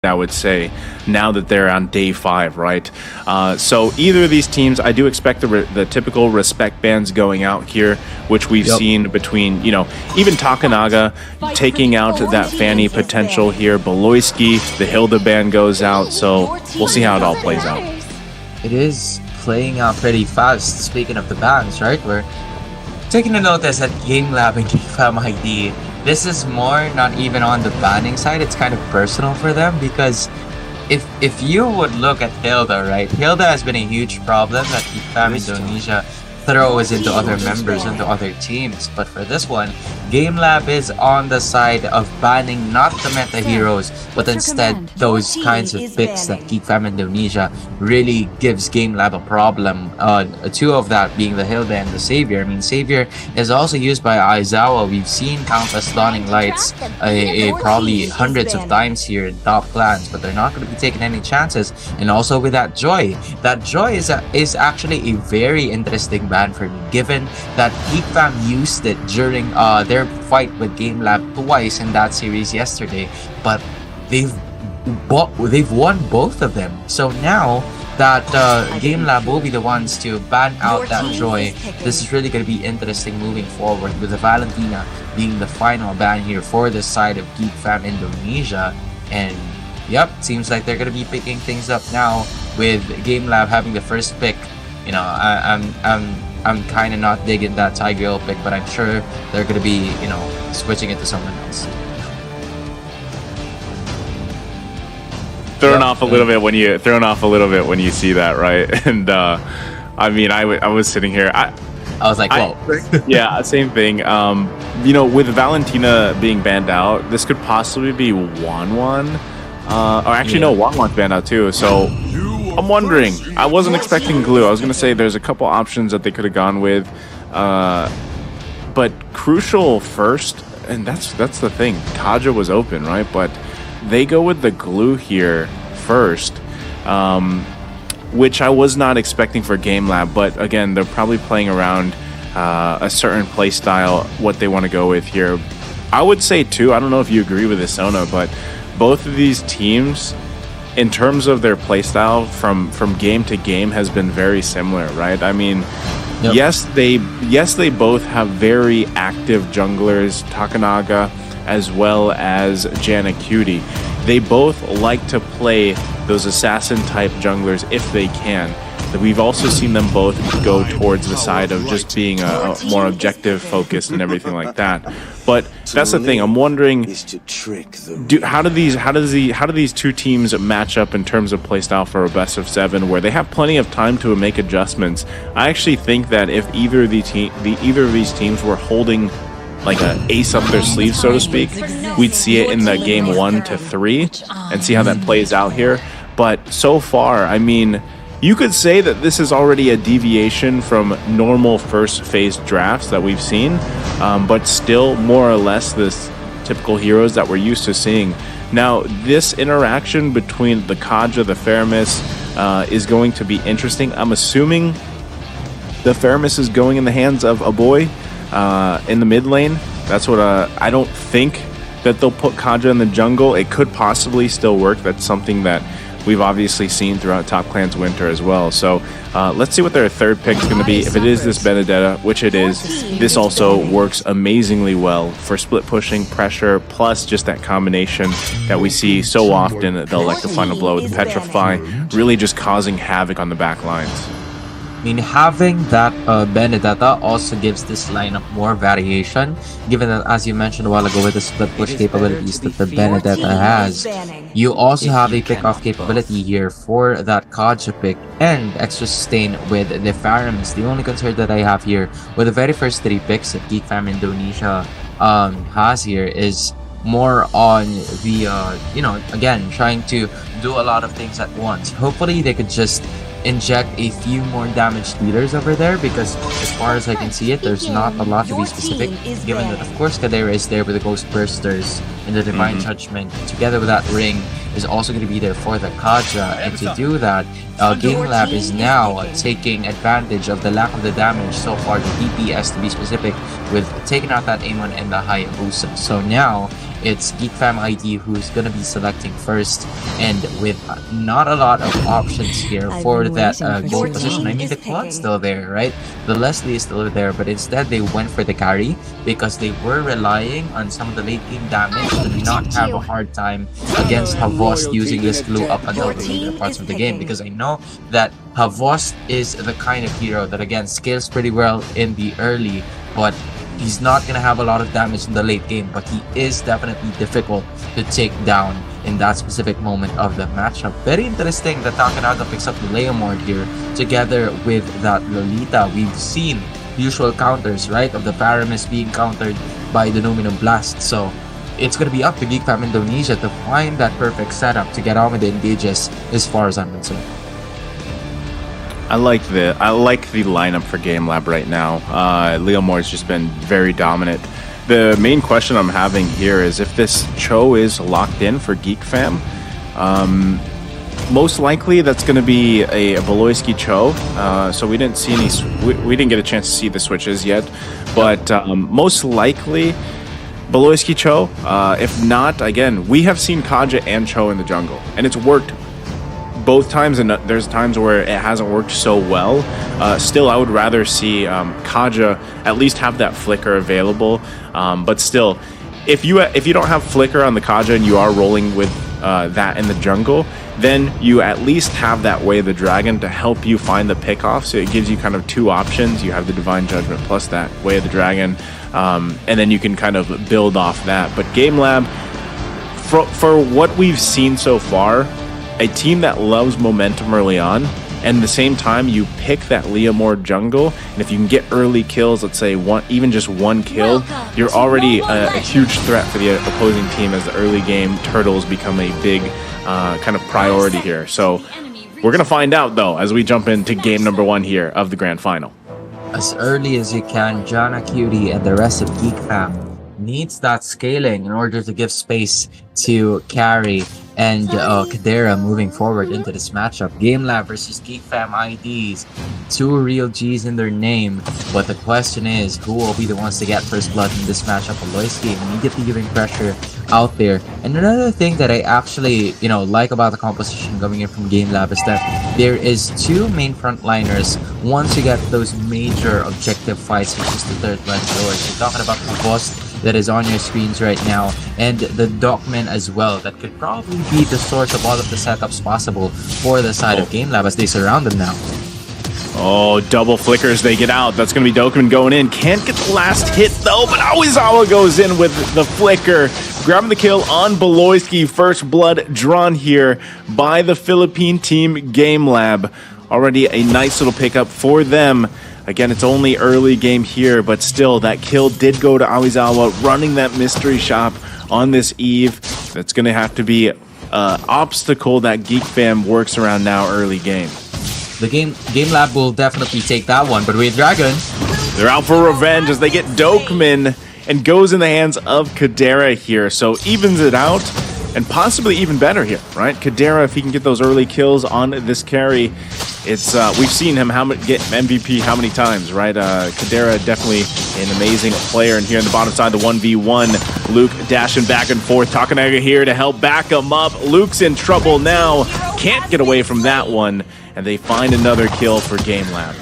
I would say, now that they're on day 5, right? So either of these teams, I do expect the typical respect bans going out here, which we've seen between, you know, even Takanaga taking out that Fanny potential here. Beloyski, the Hilda ban goes out, so we'll see how it all plays out. It is playing out pretty fast. Speaking of the bans, right? We're taking a notice at Gamelab and GFAM ID. This is more not even on the banning side, it's kind of personal for them, because if you would look at Hilda, right? Hilda has been a huge problem that GFAM Indonesia throws into other members, into other teams. But for this one, Gamelab is on the side of banning not the meta heroes, but instead those kinds of picks that GFAM Indonesia really gives Gamelab a problem. Two of that being the Hilda and the Savior. I mean, Savior is also used by Aizawa. We've seen countless Dawning Lights probably hundreds of times here in top clans, but they're not going to be taking any chances. And also with that Joy is actually a very interesting ban for me, given that GeekFam used it during their fight with Gamelab twice in that series yesterday, but they've won both of them. So now that Gamelab will be the ones to ban out that Joy, this is really going to be interesting moving forward, with the Valentina being the final ban here for the side of GeekFam Indonesia. And yep, seems like they're going to be picking things up now with Gamelab having the first pick. You know, I'm kind of not digging that Tigreal pick, but I'm sure they're going to be, you know, switching it to someone else. Thrown off a little bit when you see that, right? And I mean, I was sitting here. I was like, whoa. Yeah, same thing. You know, with Valentina being banned out, this could possibly be Wanwan. Or actually, no, Wanwan's banned out too. So I'm wondering. I wasn't expecting Glue. I was gonna say there's a couple options that they could have gone with, but Crucial first, and that's the thing. Kaja was open, right? But they go with the Glue here first, which I was not expecting for Gamelab. But again, they're probably playing around a certain play style, what they want to go with here. I would say too, I don't know if you agree with this, Sona, but both of these teams, in terms of their playstyle from game to game, has been very similar, right? I mean, yes, they both have very active junglers, Takanaga as well as Janna Cutie. They both like to play those assassin type junglers if they can. We've also seen them both go towards the side of just being a more objective focused and everything like that. But that's the thing. I'm wondering, how do these two teams match up in terms of playstyle for a best of 7, where they have plenty of time to make adjustments? I actually think that if either of these teams were holding like an ace up their sleeve, so to speak, we'd see it in the game 1 to 3 and see how that plays out here. But so far, I mean, you could say that this is already a deviation from normal first phase drafts that we've seen, but still more or less this typical heroes that we're used to seeing. Now, this interaction between the Kaja, the Faramis, is going to be interesting. I'm assuming the Faramis is going in the hands of a boy in the mid lane. That's what I don't think that they'll put Kaja in the jungle. It could possibly still work. That's something that we've obviously seen throughout Top Clan's winter as well. So let's see what their third pick is going to be. If it is this Benedetta, which it is, this also works amazingly well for split pushing, pressure, plus just that combination that we see so often. They'll like the final blow with Petrify, really just causing havoc on the back lines. I mean, having that Benedetta also gives this lineup more variation, given that, as you mentioned a while ago, with the split push capabilities that the Benedetta has, you also have a pick-off capability here for that Kaja pick and extra sustain with the Faramis. The only concern that I have here with the very first 3 picks that GeekFam Indonesia has here is more on the, you know, again, trying to do a lot of things at once. Hopefully, they could just inject a few more damage dealers over there, because as far as I can see it, there's not a lot to be specific, given that of course Kadera is there with the Ghost Bursters and the Divine Judgment, together with that ring is also going to be there for the Kaja. And to do that, Gamelab is now taking advantage of the lack of the damage so far, the DPS to be specific, with taking out that Amon and the Hayabusa. So now it's Geek Fam ID who's gonna be selecting first, and with not a lot of options here for that goal position. I mean, the Claude's still there, right? The Leslie is still there, but instead they went for the carry because they were relying on some of the late game damage to not have a hard time against Havost using this glue up until the later parts of the game, because I know that Havost is the kind of hero that again scales pretty well in the early, but he's not gonna have a lot of damage in the late game, but he is definitely difficult to take down in that specific moment of the matchup. Very interesting that Takanaga picks up the Leomord here together with that Lolita. We've seen usual counters, right, of the Paramis being countered by the Numinum Blast, so it's gonna be up to Geek Fam Indonesia to find that perfect setup to get on with the engages as far as I'm concerned. I like the lineup for Gamelab right now. Leomord's just been very dominant. The main question I'm having here is if this Cho is locked in for Geek Fam. Most likely that's going to be a Beloyski Cho. So we didn't see we didn't get a chance to see the switches yet, but most likely Beloyski Cho. If not, again, we have seen Kaja and Cho in the jungle, and it's worked both times, and there's times where it hasn't worked so well. Still, I would rather see Kaja at least have that flicker available. But still, if you don't have flicker on the Kaja and you are rolling with that in the jungle, then you at least have that Way of the Dragon to help you find the pickoff. So it gives you kind of two options. You have the Divine Judgment plus that Way of the Dragon, and then you can kind of build off that. But Gamelab, for what we've seen so far, a team that loves momentum early on, and at the same time you pick that Leomord jungle, and if you can get early kills, let's say even just one kill, you're already a huge threat for the opposing team as the early game turtles become a big kind of priority here. So we're gonna find out though as we jump into game number 1 here of the grand final. As early as you can, Jana Cutie and the rest of Geek Fam needs that scaling in order to give space to carry and Kadera moving forward into this matchup. Gamelab versus Geek Fam IDs, 2 real G's in their name, but the question is who will be the ones to get first blood in this matchup. Aloyski immediately giving pressure out there. And another thing that I actually like about the composition coming in from Gamelab is that there is 2 main frontliners once you get those major objective fights, which is the third line lords. You're talking about the boss that is on your screens right now, and the Dockman as well, that could probably be the source of all of the setups possible for the side of Gamelab as they surround them now. Oh, double flickers, they get out. That's going to be Dokkan going in. Can't get the last hit though, but Aoizawa goes in with the flicker, grabbing the kill on Beloyski. First blood drawn here by the Philippine team Gamelab. Already a nice little pickup for them. Again, it's only early game here, but still, that kill did go to Aoizawa, running that mystery shop on this Eve. That's going to have to be an obstacle that Geek Fam works around now early game. The Gamelab will definitely take that one, but with Dragon, they're out for revenge as they get Dokman and goes in the hands of Kadera here. So evens it out, and possibly even better here, right? Kadera, if he can get those early kills on this carry, it's we've seen him get MVP how many times, right? Kadera definitely an amazing player. And here in the bottom side, the 1v1, Luke dashing back and forth. Takanaga here to help back him up. Luke's in trouble now, can't get away from that one, and they find another kill for Gamelab.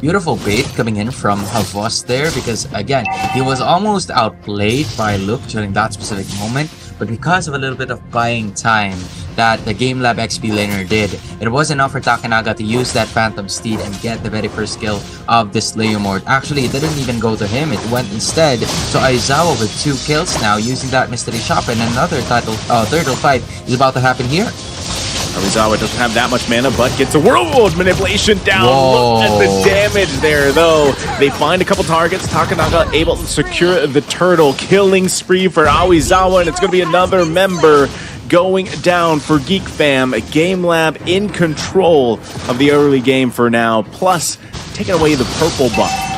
Beautiful bait coming in from Havost there, because again, he was almost outplayed by Luke during that specific moment, but because of a little bit of buying time that the Gamelab XP laner did, it was enough for Takanaga to use that Phantom Steed and get the very first kill of this Leomord. Actually, it didn't even go to him, it went instead to Aizawa with 2 kills now using that mystery shop, and another turtle fight is about to happen here. Aoizawa doesn't have that much mana, but gets a whirlwind manipulation down. Whoa. Look at the damage there, though. They find a couple targets. Takanaga able to secure the turtle. Killing spree for Aoizawa, and it's going to be another member going down for Geek Fam. Gamelab in control of the early game for now, plus taking away the purple buff.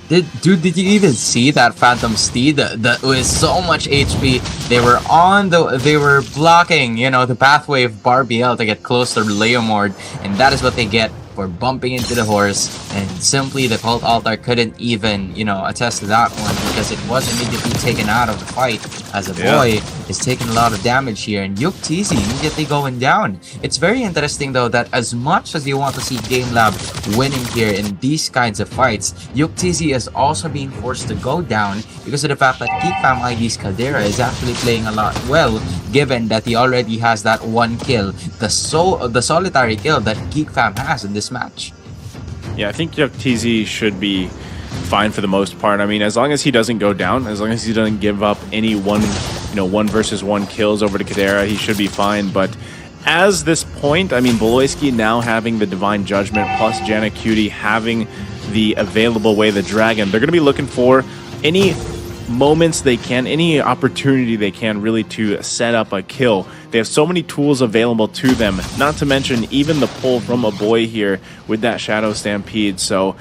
Did you even see that Phantom Steed? That was so much HP. They were blocking, the pathway of Barbiel to get close to Leomord, and that is what they get before bumping into the horse, and simply the cult altar couldn't even, you know, attest to that one because it was immediately taken out of the fight as a boy is taking a lot of damage here, and Yuktz immediately going down. It's very interesting though that as much as you want to see Gamelab winning here in these kinds of fights, Yuktz is also being forced to go down because of the fact that Geek Fam ID's Caldera is actually playing a lot well, given that he already has that one kill, the solitary kill that Geek Fam has in this match. Yeah, I think Yuktz should be fine for the most part. I mean, as long as he doesn't go down, as long as he doesn't give up any one versus one kills over to Caldera, he should be fine. But as this point, I mean, Beloyski now having the Divine Judgment plus Janacuti having the available Way of the Dragon, they're going to be looking for any moments they can, any opportunity they can really to set up a kill. They have so many tools available to them, not to mention even the pull from a boy here with that Shadow Stampede. So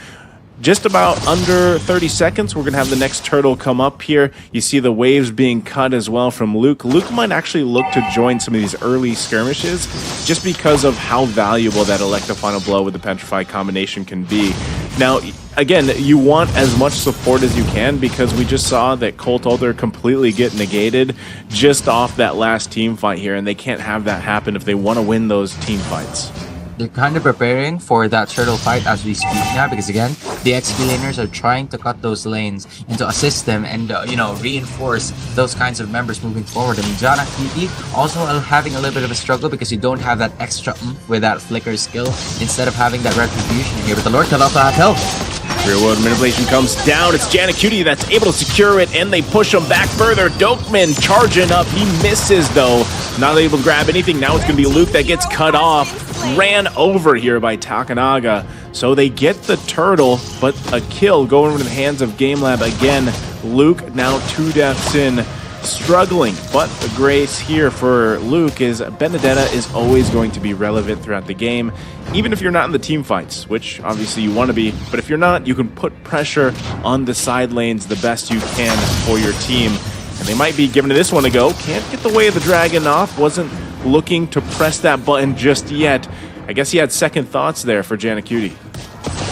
just about under 30 seconds, we're going to have the next turtle come up here. You see the waves being cut as well from Luke. Luke might actually look to join some of these early skirmishes just because of how valuable that Electro Final Blow with the Petrify combination can be. Now, again, you want as much support as you can because we just saw that Cult Altar completely get negated just off that last team fight here, and they can't have that happen if they want to win those team fights. They're kind of preparing for that turtle fight as we speak now because again, the XP laners are trying to cut those lanes and to assist them and you know, reinforce those kinds of members moving forward. I mean, Janacuti also having a little bit of a struggle because you don't have that extra with that flicker skill instead of having that retribution here, but the Lord cut off that health. Real World Manipulation comes down. It's Janacuti that's able to secure it, and they push him back further. Dokman charging up. He misses, though. Not able to grab anything. Now it's going to be Luke that gets cut off. Ran over here by Takanaga. So they get the turtle, but a kill going into the hands of Gamelab again. Luke now 2 deaths in. Struggling, but the grace here for Luke is Benedetta is always going to be relevant throughout the game, even if you're not in the team fights, which obviously you want to be, but if you're not, you can put pressure on the side lanes the best you can for your team, and they might be giving this one a go. Can't get the Way of the Dragon off, wasn't looking to press that button just yet. I guess he had second thoughts there for Janacuti.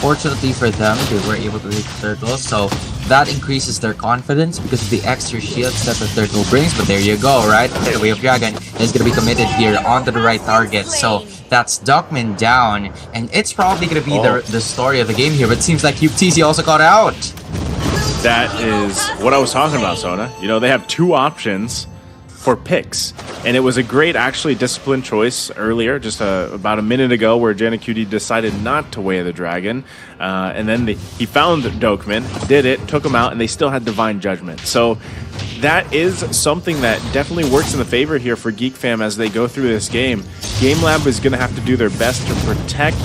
Fortunately for them, they were able to hit the turtle, so that increases their confidence because of the extra shields that the turtle brings. But there you go, right? The Way of Dragon is going to be committed here onto the right target. So that's Duckman down, and it's probably going to be the story of the game here. But it seems like Yuktz also got out. That is what I was talking about, Sona. You know, they have 2 options for picks, and it was a great actually disciplined choice earlier, just about a minute ago, where Janacuti decided not to Way of the Dragon, and then he found Dokman, did it, took him out, and they still had Divine Judgment. So that is something that definitely works in the favor here for Geek Fam as they go through this game. Gamelab is going to have to do their best to protect,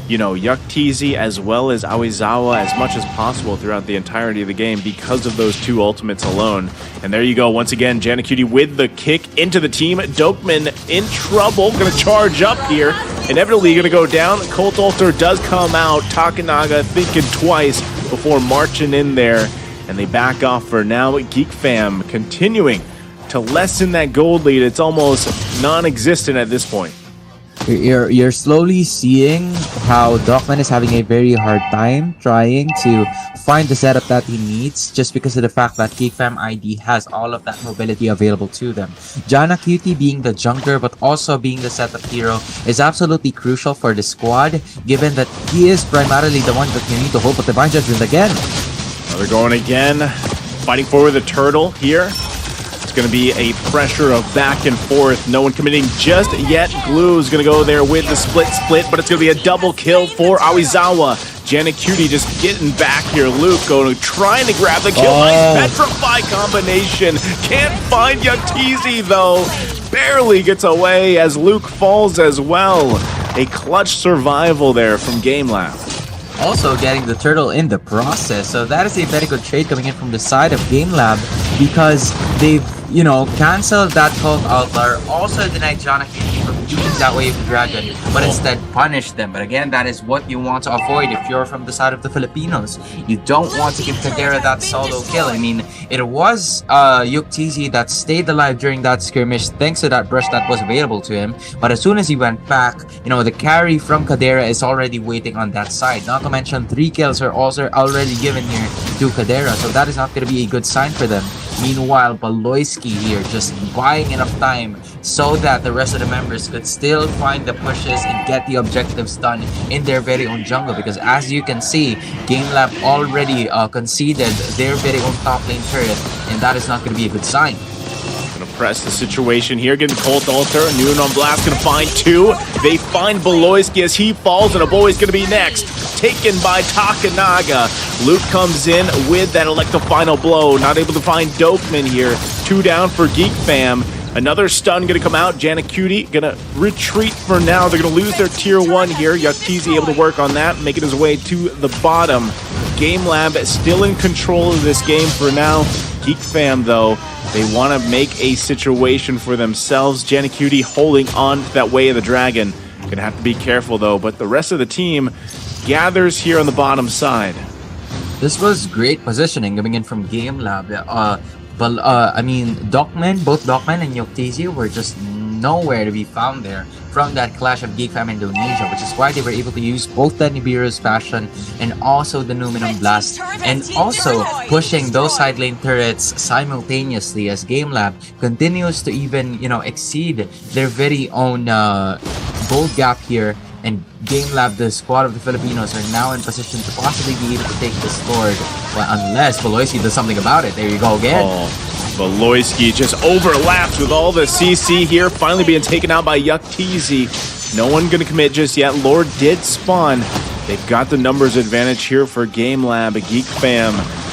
you know, Yuktz as well as Aoizawa as much as possible throughout the entirety of the game because of those 2 ultimates alone. And there you go, once again, Janacuti with the kick into the team. Dokman in trouble, gonna charge up here. Inevitably gonna go down. Cult Altar does come out. Takanaga thinking twice before marching in there. And they back off for now. Geek Fam continuing to lessen that gold lead. It's almost non-existent at this point. You're slowly seeing how Dokman is having a very hard time trying to find the setup that he needs just because of the fact that Geek Fam ID has all of that mobility available to them. Janacuti being the jungler but also being the setup hero is absolutely crucial for the squad, given that he is primarily the one that you need to hold up the Divine Judgment again. They're going again, fighting forward the turtle here. Going to be a pressure of back and forth. No one committing just yet. Glue's going to go there with the split, but it's going to be a double kill for Aoizawa. Janacuti just getting back here. Luke going trying to grab the kill. Nice Petrify combination. Can't find Yuktz though. Barely gets away as Luke falls as well. A clutch survival there from Gamelab. Also getting the turtle in the process, so that is a very good trade coming in from the side of Gamelab because they've cancel that cult outlier, also deny Jonathan from using that wave dragon, but instead punish them. But again, that is what you want to avoid if you're from the side of the Filipinos. You don't want to give Kadera that solo kill. I mean, it was Yuktz that stayed alive during that skirmish thanks to that brush that was available to him. But as soon as he went back, the carry from Kadera is already waiting on that side. Not to mention 3 kills are also already given here to Kadera, so that is not going to be a good sign for them. Meanwhile, Baloyski here just buying enough time so that the rest of the members could still find the pushes and get the objectives done in their very own jungle, because as you can see, Gamelab already conceded their very own top lane turret, and that is not going to be a good sign. Gonna press the situation here, getting Colt Altar. Noon on Blast gonna find 2. They find Baloyski as he falls, and a boy's gonna be next. Taken by Takanaga. Luke comes in with that final blow. Not able to find Dokeman here. 2 down for Geek Fam. Another stun gonna come out. Janacuti gonna retreat for now. They're gonna lose their tier 1 here. Yuktz able to work on that, making his way to the bottom. Gamelab still in control of this game for now. Geek Fam, though, they want to make a situation for themselves. Janacuti holding on to that Way of the Dragon. Gonna have to be careful, though, but the rest of the team gathers here on the bottom side. This was great positioning coming in from Gamelab. Both Dockman and Yuktz were just nowhere to be found there from that clash of Geek Fam Indonesia, which is why they were able to use both the Nibiru's Passion and also the Numenum Blast, and also pushing those side lane turrets simultaneously as Gamelab continues to even, exceed their very own gold gap here. And Gamelab, the squad of the Filipinos, are now in position to possibly be able to take this Lord. Well, unless Baloyski does something about it. There you go again. Baloyski just overlapped with all the CC here, finally being taken out by Yuktz. No one gonna commit just yet. Lord did spawn. They've got the numbers advantage here for Gamelab, Geek Fam.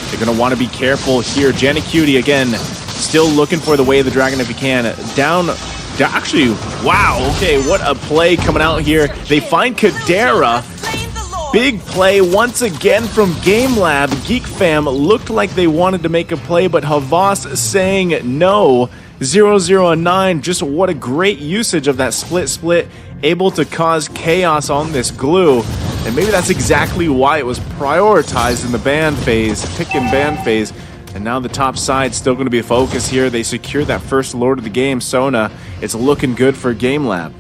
They're gonna want to be careful here. Janacuti again, still looking for the Way of the Dragon if he can. Actually, wow, okay, what a play coming out here. They find Kadera. Big play once again from Gamelab. Geek Fam looked like they wanted to make a play, but Havas saying no. 0-0 and 9, just what a great usage of that split, able to cause chaos on this glue. And maybe that's exactly why it was prioritized in the pick and ban phase. And now the top side still going to be a focus here. They secure that first Lord of the game, Sona. It's looking good for Gamelab.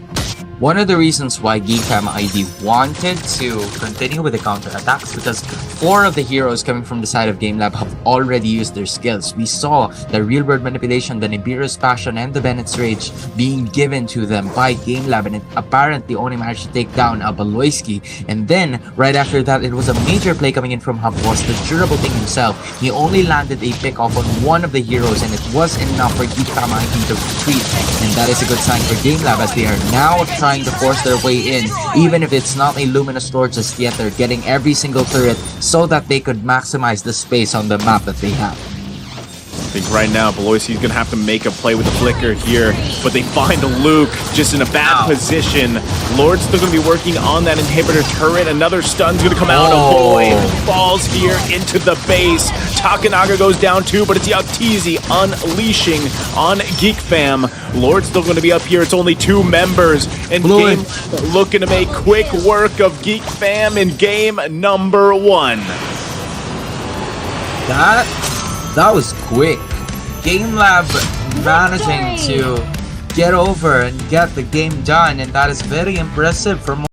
One of the reasons why Geek Fam ID wanted to continue with the counterattacks because 4 of the heroes coming from the side of Gamelab have already used their skills. We saw the Real World Manipulation, the Nibiru's Passion, and the Bennett's Rage being given to them by Gamelab, and it apparently only managed to take down Baloyski. And then, right after that, it was a major play coming in from Havos, the durable thing himself. He only landed a pick off on one of the heroes, and it was enough for Geek Fam ID to retreat. And that is a good sign for Gamelab as they are now trying to force their way in. Even if it's not a Luminous Lord just yet, they're getting every single turret so that they could maximize the space on the map that they have. I think right now Baloyski's gonna have to make a play with the flicker here, but they find Luke just in a bad position. Lord's still gonna be working on that inhibitor turret. Another stun's gonna come out. A boy falls here into the base. Takanaga goes down too, but it's Yuktz unleashing on Geek Fam. Lord's still gonna be up here. It's only 2 members, and Game looking to make quick work of Geek Fam in game number 1. That was quick. Gamelab managing to get over and get the game done, and that is very impressive from